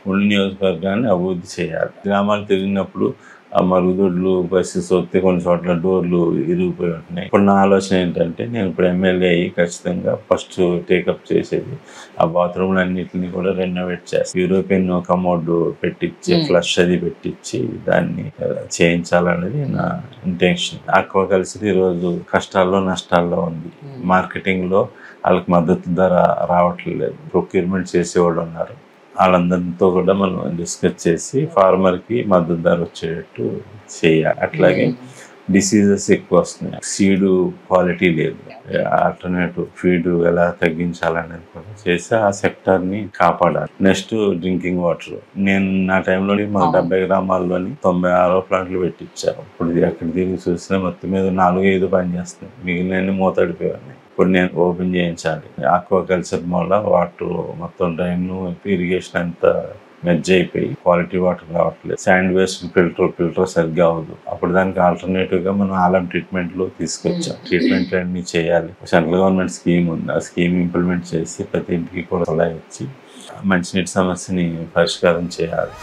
ఉండి నియోజకవర్గాన్ని అభివృద్ధి చేయాలి. గ్రామాలు తిరిగినప్పుడు ఆ మరుగుదొడ్లు బస్సెస్ వస్తే కొన్ని చోట్ల డోర్లు ఇరిగిపోయి ఉంటున్నాయి. ఇప్పుడు నా ఆలోచన ఏంటంటే నేను ఇప్పుడు ఎమ్మెల్యే అయ్యి ఖచ్చితంగా ఫస్ట్ టేకప్ చేసేది ఆ బాత్రూమ్లు అన్నింటినీ కూడా రెనోవేట్ చేస్తాను. యూరోపియన్ కమోడ్ పెట్టించి ఫ్లష్ అది పెట్టించి దాన్ని చేయించాలనేది నా ఇంటెన్షన్. ఆక్వా కల్చర్ ఈరోజు కష్టాల్లో నష్టాల్లో ఉంది. మార్కెటింగ్ లో వాళ్ళకి మద్దతు ధర రావట్లేదు. ప్రొక్యూర్మెంట్ చేసేవాళ్ళు ఉన్నారు. వాళ్ళందరితో కూడా మనం డిస్కస్ చేసి ఫార్మర్కి మద్దతు ధర వచ్చేటట్టు చేయాలి. అట్లాగే డిసీజెస్ ఎక్కువ వస్తున్నాయి. సీడ్ క్వాలిటీ లేదు. ఆల్టర్నేటివ్ ఫీడ్ ఎలా తగ్గించాలనేది కూడా చేసి ఆ సెక్టార్ని కాపాడాలి. Next drinking water. నేను నా టైంలో మా 70 గ్రామాల్లోని 96 ప్లాంట్లు పెట్టించారు. ఇప్పుడు ఎక్కడ తిరిగి చూసినా మొత్తం మీద 4-5 పని చేస్తున్నాయి. మిగిలిన మూతడిపోయాయి. ఇప్పుడు నేను ఓపెన్ చేయించాలి. ఆక్వా కల్చర్ వల్ల వాటర్ మొత్తం డ్రైన్ ఇరిగేషన్ అంతా మెర్జ్ అయిపోయి క్వాలిటీ వాటర్ రావట్లేదు. శాండ్ వేస్ట్ ఫిల్టర్ సరిగ్గా అవ్వదు. అప్పుడు దానికి ఆల్టర్నేటివ్ గా మనం ఆలం ట్రీట్మెంట్లు తీసుకొచ్చాం. ట్రీట్మెంట్ అన్ని చేయాలి. సెంట్రల్ గవర్నమెంట్ స్కీమ్ ఉంది. ఆ స్కీమ్ ఇంప్లిమెంట్ చేసి ప్రతి ఇంటికి కూడా సలహా ఇచ్చి మంచినీటి సమస్యని పరిష్కారం చేయాలి.